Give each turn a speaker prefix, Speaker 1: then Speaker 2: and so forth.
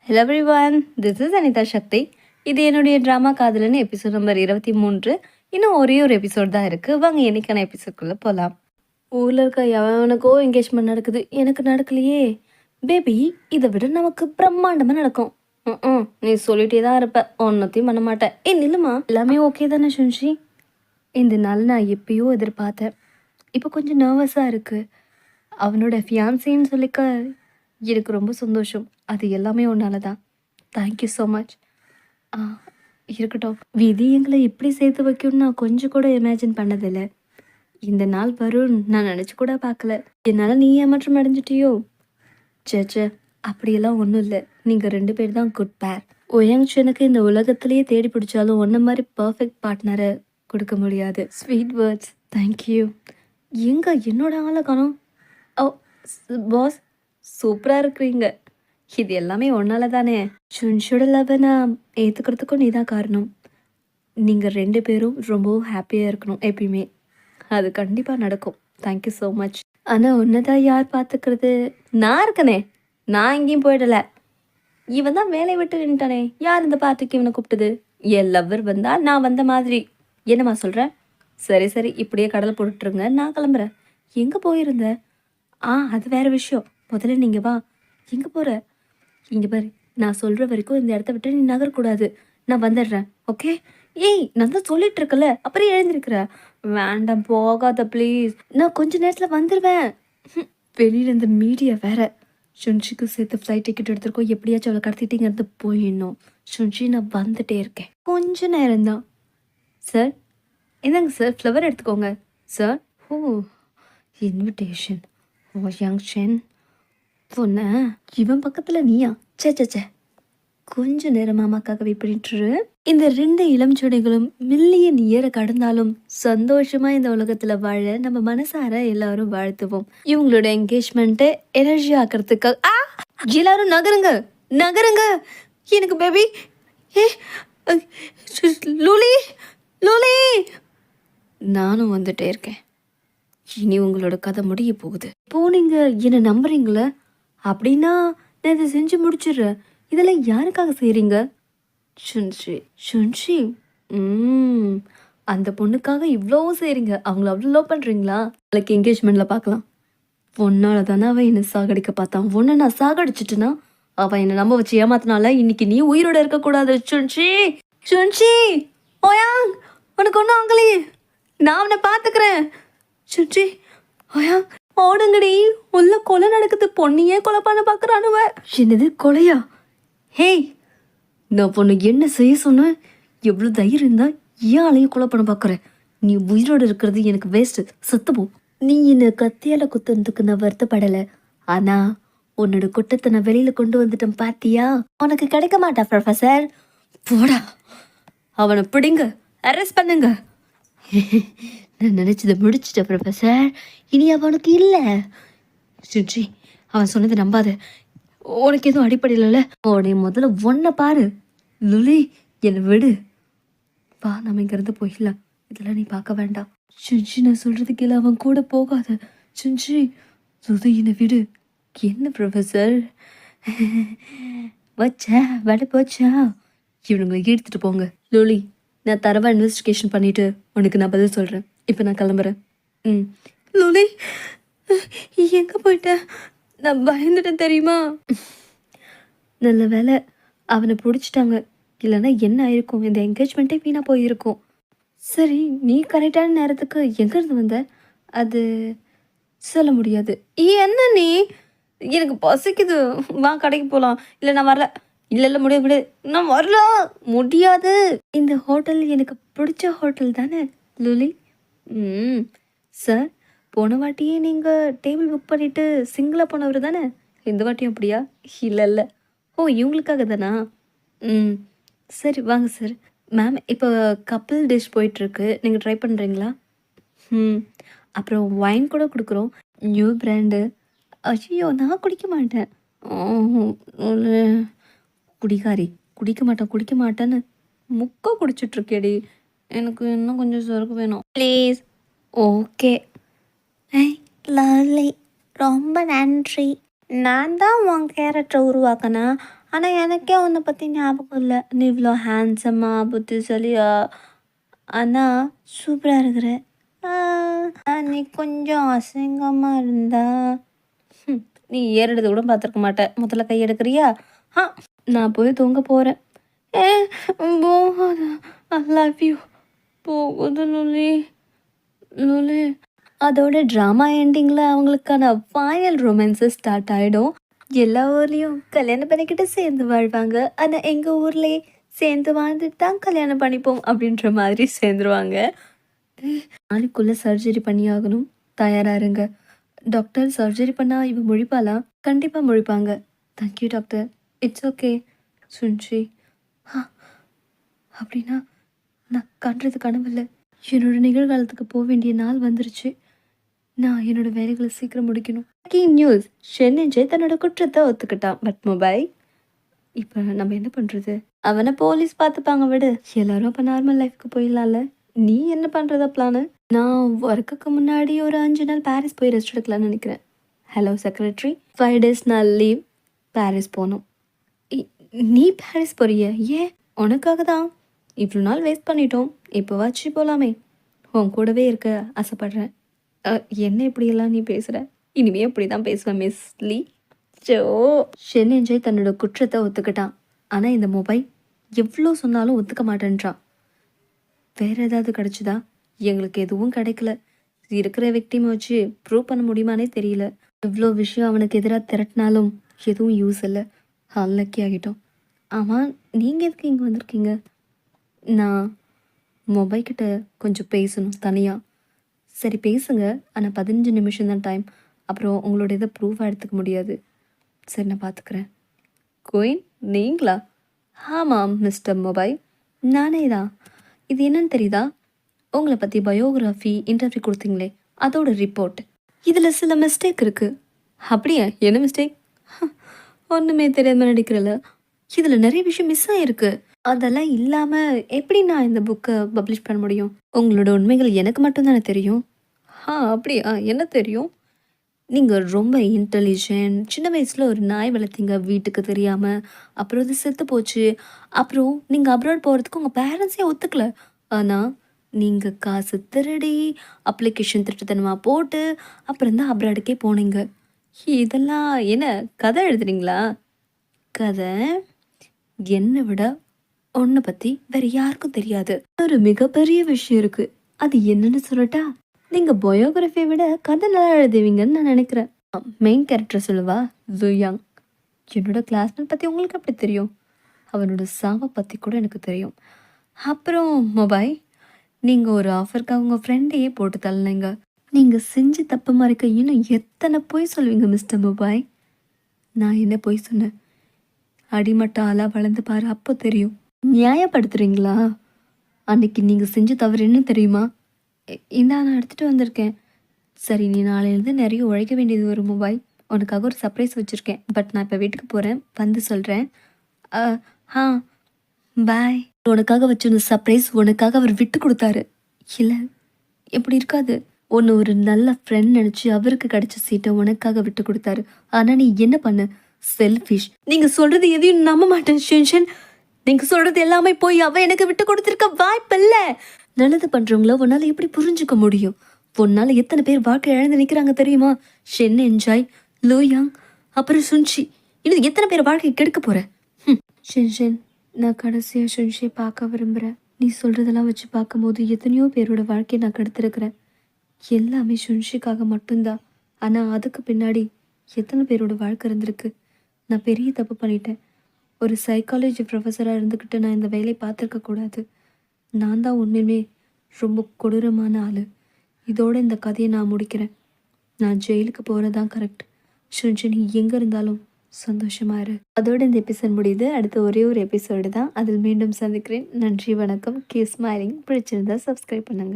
Speaker 1: Hello everyone, this is Anitha Sakthi. இது என்னுடைய drama காதலன்னு episode number 23. இன்னும் ஒரே ஒரு எபிசோட் தான் இருக்குது. வாங்க என்னைக்கான எபிசோட்குள்ளே போகலாம். ஊரில் இருக்க எவனுக்கோ என்கேஜ்மெண்ட் நடக்குது, எனக்கு நடக்கலையே. பேபி, இதை விட நமக்கு பிரம்மாண்டமாக நடக்கும். நீ சொல்லிட்டே தான் இருப்ப, ஒன்றத்தையும் பண்ண மாட்டேன். நில்லுமா, எல்லாமே ஓகே தானே சுன்ஷி? இந்த நாள் நான் எப்பயோ எதிர்பார்த்தேன். இப்போ கொஞ்சம் நர்வஸாக இருக்குது. அவனோட ஃபியான்சின்னு சொல்லிக்க எனக்கு ரொம்ப சந்தோஷம். அது எல்லாமே உன்னால தான். Thank you so much. இருக்கட்டும். விதி எங்களை இப்படி சேர்த்து வைக்கும்னு நான் கொஞ்சம் கூட இமேஜின் பண்ணதில்லை. இந்த நாள் வரும்னு நான் நினச்சி கூட பார்க்கல. என்னால் நீ ஏமாற்றம் அடைஞ்சிட்டியோ? சேச்சே, அப்படியெல்லாம் ஒன்றும் இல்லை. நீங்கள் 2 பேர் தான் குட் பேர். ஒயங்ஷனுக்கு இந்த உலகத்திலேயே தேடி பிடிச்சாலும் ஒன்றை மாதிரி பர்ஃபெக்ட் பார்ட்னரை கொடுக்க முடியாது. Sweet words, thank you. எங்க என்னோட ஆளை காணோம். ஓ பாஸ், சூப்பராக இருக்கிறீங்க. இது எல்லாமே ஒன்னால தானே. சுன்ஷோட லவ்வை நான் ஏற்றுக்கிறதுக்கும் நீ தான் காரணம். நீங்கள் 2 பேரும் ரொம்பவும் ஹாப்பியாக இருக்கணும் எப்பயுமே. அது கண்டிப்பாக நடக்கும். Thank you so much. ஆனால் ஒன்று தான் யார் பார்த்துக்கிறது? நான் இருக்கனே, நான் எங்கேயும் போயிடலை. இவன் தான் வேலையை விட்டு நின்ட்டானே. யார் இந்த பார்ட்டிக்கு இவனை கூப்பிட்டது? என் லவ்வர் வந்தால் நான் வந்த மாதிரி. என்னம்மா சொல்கிறேன்? சரி சரி, இப்படியே கடல் போட்டுருங்க, நான் கிளம்புறேன். எங்கே போயிருந்த? அது வேறு விஷயம். முதல்ல நீங்கள் வா. எங்கே போகிற? இங்கே பாரு, நான் சொல்கிற வரைக்கும் இந்த இடத்த விட்டு நீ நகரக்கூடாது. நான் வந்துடுறேன், ஓகே? ஏய், நான் தான் சொல்லிட்டு இருக்கல, அப்புறம் எழுந்திருக்கிற. வேண்டாம், போகாத ப்ளீஸ். நான் கொஞ்ச நேரத்தில் வந்துடுவேன். வெளியில் இந்த மீடியா வேற. சுன்ஷிக்கு சேர்த்து ஃப்ளைட் டிக்கெட் எடுத்துருக்கோம். எப்படியாச்சும் அவளை கடத்திட்டிங்கிறது போயிடணும். சுன்ஷி, நான் வந்துட்டே இருக்கேன். கொஞ்ச நேரம்தான். சார், என்னங்க சார், ஃப்ளவர் எடுத்துக்கோங்க. சார், ஓ, இன்விடேஷன். ஓ யங் ஷென் பொண்ண, இவன் பக்கத்தில் நீயா? சே, கொஞ்ச நேரம் மாமாக்காக வெயிட் பண்ணிட்டுரு. இந்த 2 இளம் செடிகளும் மில்லியன் இயரை கடந்தாலும் சந்தோஷமா இந்த உலகத்துல வாழ நம்ம மனசார எல்லாரும் வாழ்த்துவோம். இவங்களோட என்கேஜ்மெண்ட்டை எனர்ஜி ஆக்கிறதுக்காக எல்லாரும் நகருங்க நகருங்க. எனக்கு பேபி, ஏ லூலி லூலி, நானும் வந்துட்டே இருக்கேன். இனி உங்களோட கதை முடிய போகுது. இப்போ நீங்க என்ன நம்புறீங்களா? அப்படின்னா நான் இதை செஞ்சு முடிச்சிடுறேன். இதெல்லாம் யாருக்காக செய்கிறீங்க? சுன்ஷி, அந்த பொண்ணுக்காக இவ்வளோ செய்கிறீங்க. அவங்கள அவ்வளோ லவ் பண்ணுறீங்களா? அவளுக்கு என்கேஜ்மெண்ட்டில் பார்க்கலாம். பொண்ணால தானே அவன் என்னை சாகடிக்க பார்த்தான். ஒன்று நான் சாகடிச்சிட்டுனா அவன் என்னை நம்ப வச்சு ஏமாத்தினால இன்னைக்கு நீ உயிரோட இருக்கக்கூடாது. சுன்ஷி ஓயாங், உனக்கு ஒன்றும் ஆகலையே, நான் அவனை பார்த்துக்கிறேன். சுன்ஷி ஓயாங், ஓடுங்கடி, உள்ள கொலை நடக்குது. பொண்ணையே கொலை பண்ண பார்க்குறானுவ. என்னது, கொலையா? ஹேய், நான் பொண்ணு என்ன செய்ய சொன்ன? எவ்வளோ தைரியம் இருந்தா ஏன் ஆளையும் கொலை பண்ண பார்க்குறேன்? நீ உயிரோடு இருக்கிறது எனக்கு வேஸ்ட்டு. சத்துப்போ. நீ என்ன கத்தியால் குத்துறதுக்கு நான் வருத்தப்படலை. ஆனால் உன்னோட குட்டத்தை நான் வெளியில் கொண்டு வந்துட்டேன் பாத்தியா? உனக்கு கிடைக்க மாட்டா ப்ரொஃபஸர். போடா, அவனை பிடிங்க, அரெஸ்ட் பண்ணுங்க. நான் நினச்சதை முடிச்சிட்டேன் ப்ரொஃபஸர். இனி அவனுக்கு இல்லை. சுஜி, அவன் சொன்னதை நம்பாத. உனக்கு எதுவும் அடிப்படையில்ல. உடைய முதல்ல ஒன்றை பாரு. லுலி, என்னை விடு. வா, நம்ம இங்கேருந்து போயிடலாம். இதெல்லாம் நீ பார்க்க வேண்டாம். சுஜி, நான் சொல்கிறதுக்கு இல்லை, அவன் கூட போகாத. சுஜி, சுதி, என்னை விடு. என்ன ப்ரொஃபஸர் வச்சா வேலை போச்சா? இவனுங்களை எடுத்துகிட்டு போங்க. லுலி, நான் தரவா இன்வெஸ்டிகேஷன் பண்ணிவிட்டு உனக்கு நான் பதில் சொல்கிறேன். இப்போ நான் கிளம்புறேன். லுலி, எங்கே போயிட்டேன்? நான் பயந்துட்டேன் தெரியுமா? நல்ல வேலை அவனை பிடிச்சிட்டாங்க. இல்லைன்னா என்ன ஆயிருக்கும்? இந்த என்கேஜ்மெண்ட்டே வீணாக போயிருக்கும். சரி, நீ கரெக்டான நேரத்துக்கு எங்கேருந்து வந்த? அது சொல்ல முடியாது. என்ன நீ? எனக்கு பசிக்குது, வா கடைக்கு போகலாம். இல்லை நான் வரல. இல்லை முடியாது, நான் வரல. முடியாது. இந்த ஹோட்டல் எனக்கு பிடிச்ச ஹோட்டல் தானே லுலி? சார், போன வாட்டியே நீங்கள் டேபிள் புக் பண்ணிவிட்டு சிங்கிளாக போனவர் தானே? இந்த வாட்டியும் அப்படியா? இல்லை. ஓ, இவங்களுக்காக தானா? சரி, வாங்க சார். மேம், இப்போ கப்பிள் டிஷ் போயிட்டுருக்கு, நீங்கள் ட்ரை பண்ணுறீங்களா? அப்புறம் ஒயின் கூட கொடுக்குறோம், நியூ பிராண்டு. ஐயோ, நான் குடிக்க மாட்டேன். குடிக்காரி, குடிக்க மாட்டேன்னு முக்கா குடிச்சிட்ருக்கேடி. எனக்கு இன்னும் கொஞ்சம் சரக்கு வேணும் ப்ளீஸ். ஓகே. லவ்லி, ரொம்ப நன்றி. நான் தான் உன் கேரக்டரை உருவாக்கினேன், ஆனால் எனக்கே உன்னை பற்றி ஞாபகம் இல்லை. நீ இவ்வளோ ஹேண்ட்ஸம்மா புத்திசாலியா ஆனால் சூப்பராக இருக்கிற. நீ கொஞ்சம் அசிங்கமாக இருந்தா நீ ஏறிடுறது கூட பார்த்துருக்க மாட்டேன். முதல்ல கை எடுக்கிறியா? ஆ நான் போய் தூங்க போகிறேன். ஏ போகாத. I love you. போகுது லுலி. லுலி அதோட ட்ராமா எண்டிங்கில் அவங்களுக்கான ஃபைனல் ரொமான்ஸு ஸ்டார்ட் ஆகிடும். எல்லா ஊர்லேயும் கல்யாணம் பண்ணிக்கிட்டு சேர்ந்து வாழ்வாங்க. ஆனால் எங்கள் ஊர்லேயே சேர்ந்து வாழ்ந்துட்டு தான் கல்யாணம் பண்ணிப்போம் அப்படின்ற மாதிரி சேர்ந்துருவாங்க. நாளைக்குள்ளே சர்ஜரி பண்ணியாகணும், தயாராக இருங்க. டாக்டர் சர்ஜரி பண்ணால் இவ முழிப்பாளா? கண்டிப்பாக முழிப்பாங்க. Thank you doctor. இட்ஸ் ஓகே சுன்ஷி. அப்படின்னா நான் கண்டுறது கனவில்லை. என்னோட நிகழ்காலத்துக்கு போக வேண்டிய நாள் வந்துருச்சு. நான் என்னோட வேலைகளை சீக்கிரம் முடிக்கணும். நியூஸ் ஷென்னிஞ்சே தன்னோட குற்றத்தை ஒத்துக்கிட்டான். பட் மொபைல் இப்போ நம்ம என்ன பண்ணுறது? அவனை போலீஸ் பார்த்துப்பாங்க விடு. எல்லாரும் அப்போ நார்மல் லைஃப்க்கு போயிடலாம்ல. நீ என்ன பண்ணுறதா பிளானு? நான் ஒர்க்குக்கு முன்னாடி ஒரு 5 நாள் பாரிஸ் போய் ரெஸ்ட் எடுக்கலாம்னு நினைக்கிறேன். ஹலோ செக்ரட்டரி, 5 days நான் லீவ். பாரிஸ் போகணும். நீ பாரிஸ் போறிய? ஏன்? உனக்காக தான். இவ்வளோ நாள் வேஸ்ட் பண்ணிட்டோம். இப்போ வச்சு போகலாமே. உன் கூடவே இருக்க ஆசைப்படுறேன். என்ன இப்படியெல்லாம் நீ பேசுகிற? இனிமே அப்படி தான் பேசுவேன் மிஸ் லீ. ஜோ ஷென்னிஞ்சை தன்னோட குற்றத்தை ஒத்துக்கிட்டான். ஆனால் இந்த மொபைல் எவ்வளோ சொன்னாலும் ஒத்துக்க மாட்டேன்றான். வேறு ஏதாவது கிடச்சிதா? எங்களுக்கு எதுவும் கிடைக்கல. இருக்கிற விக்டிமை வச்சு ப்ரூவ் பண்ண முடியுமானே தெரியல. எவ்வளோ விஷயம் அவனுக்கு எதிராக திரட்டினாலும் எதுவும் யூஸ் இல்லை. அன்லக்கி ஆகிட்டோம். ஆமாம், நீங்கள் எதுக்கு இங்கே வந்திருக்கீங்க? நான் மொபைல் கிட்ட கொஞ்சம் பேசணும் தனியாக. சரி பேசுங்க, ஆனால் 15 நிமிஷம் தான் டைம். அப்புறம் உங்களோட இதை ப்ரூஃபாக எடுத்துக்க முடியாது. சரி நான் பார்த்துக்கிறேன். குயின் நீங்களா? ஆமாம் மிஸ்டர் மொபைல், நானே தான். இது என்னன்னு தெரியுதா? உங்களை பற்றி பயோகிராஃபி இன்டர்வியூ கொடுத்தீங்களே, அதோட ரிப்போர்ட். இதில் சில மிஸ்டேக் இருக்குது. அப்படியா? என்ன மிஸ்டேக்? ஒன்றுமே தெரியாமல் நடிக்கிறல. இதில் நிறைய விஷயம் மிஸ் ஆகிருக்கு. அதெல்லாம் இல்லாமல் எப்படி நான் இந்த புக்கை பப்ளிஷ் பண்ண முடியும்? உங்களோட உண்மைகள் எனக்கு மட்டும்தானே தெரியும். அப்படியா? என்ன தெரியும்? நீங்கள் ரொம்ப இன்டெலிஜென்ட். சின்ன வயசில் ஒரு நாய் வளர்த்தீங்க வீட்டுக்கு தெரியாமல். அப்புறம் அது செத்து போச்சு. அப்புறம் நீங்கள் அப்ராட் போகிறதுக்கு உங்கள் பேரண்ட்ஸே ஒத்துக்கல. ஆனால் நீங்கள் காசு திருடி அப்ளிகேஷன் திருட்டுத்தனமாக போட்டு அப்புறம் தான் அப்ராடுக்கே போனீங்க. இதெல்லாம் என்ன கதை எழுதுறீங்களா? கதை என்னை விட உன்னை பற்றி வேற யாருக்கும் தெரியாது. ஒரு மிகப்பெரிய விஷயம் இருக்குது. அது என்னன்னு சொல்லட்டா? நீங்கள் பயோகிராஃபியை விட கதை நல்லா எழுதுவீங்கன்னு நான் நினைக்கிறேன். மெயின் கேரக்டர் சொல்லுவா ஜூயாங். என்னோட கிளாஸ்மேட் பற்றி உங்களுக்கு எப்படி தெரியும்? அவனோட சாவை பற்றி கூட எனக்கு தெரியும். அப்புறம் மொபைல், நீங்கள் ஒரு ஆஃபருக்காக உங்கள் ஃப்ரெண்டையே போட்டு தள்ளினீங்க. நீங்கள் செஞ்சு தப்பு மறைக்க இன்னும் எத்தனை பொய் சொல்லுவீங்க மிஸ்டர் மொபைல்? நான் என்ன பொய் சொன்னேன்? அடிமட்ட ஆளாக வளர்ந்து பாரு, அப்போ தெரியும். நியாயப்படுத்துகிறீங்களா? அன்னைக்கு நீங்கள் செஞ்ச தவறு என்ன தெரியுமா? இந்தா நான் எடுத்துகிட்டு வந்திருக்கேன். சரி, நீ நாளையிலேருந்து நிறைய உழைக்க வேண்டியது வரும் மொபைல். உனக்காக ஒரு சர்ப்ரைஸ் வச்சுருக்கேன். பட் நான் இப்போ வீட்டுக்கு போகிறேன், வந்து சொல்கிறேன். பாய். உனக்காக வச்சிருந்த சர்ப்ரைஸ் உனக்காக அவர் விட்டு கொடுத்தாரு. இல்லை, எப்படி இருக்காது. ஒன்று ஒரு நல்ல ஃப்ரெண்ட் நினச்சி அவருக்கு கிடைச்ச சீட்டை உனக்காக விட்டு கொடுத்தாரு. ஆனால் நீ என்ன பண்ண? செல்ஃபிஷ். நீங்கள் சொல்கிறது எதையும் நம்ப மாட்டேன் ஷென்ஷன். நீங்கள் சொல்கிறது எல்லாமே போய் அவ எனக்கு விட்டு கொடுத்துருக்க வாய்ப்பில்லை. நல்லது பண்ணுறவங்கள உன்னால் எப்படி புரிஞ்சுக்க முடியும்? உன்னால் எத்தனை பேர் வாழ்க்கை இழந்து நிற்கிறாங்க தெரியுமா? ஷென் என்ஜாய், லூயாங், அப்புறம் சுன்ஷி. இன்னும் எத்தனை பேர் வாழ்க்கை கெடுக்க போகிறேன்? ஷென்ஷன், நான் கடைசியாக சுன்ஷியை பார்க்க விரும்புகிறேன். நீ சொல்கிறதெல்லாம் வச்சு பார்க்கும்போது எத்தனையோ பேரோட வாழ்க்கையை நான் கெடுத்துருக்கிறேன். எல்லாமே சுன்ஷிக்காக மட்டும்தான். ஆனால் அதுக்கு பின்னாடி எத்தனை பேரோட வாழ்க்கை இருந்திருக்கு. நான் பெரிய தப்பு பண்ணிட்டேன். ஒரு சைக்காலஜி ப்ரொஃபஸராக இருந்துக்கிட்டு நான் இந்த வேலையை பார்த்துருக்கக்கூடாது. நான் தான் உண்மையுமே ரொம்ப கொடூரமான ஆள். இதோட இந்த கதையை நான் முடிக்கிறேன். நான் ஜெயிலுக்கு போகிறதான் கரெக்ட். ஷுன்ஷி, நீ எங்கே இருந்தாலும் சந்தோஷமாக இரு. அதோட இந்த எபிசோட் முடியுது. அடுத்த ஒரே ஒரு எபிசோடு தான். அதில் மீண்டும் சந்திக்கிறேன். நன்றி, வணக்கம். Keep smiling. பிடிச்சிருந்தா சப்ஸ்கிரைப் பண்ணுங்கள்.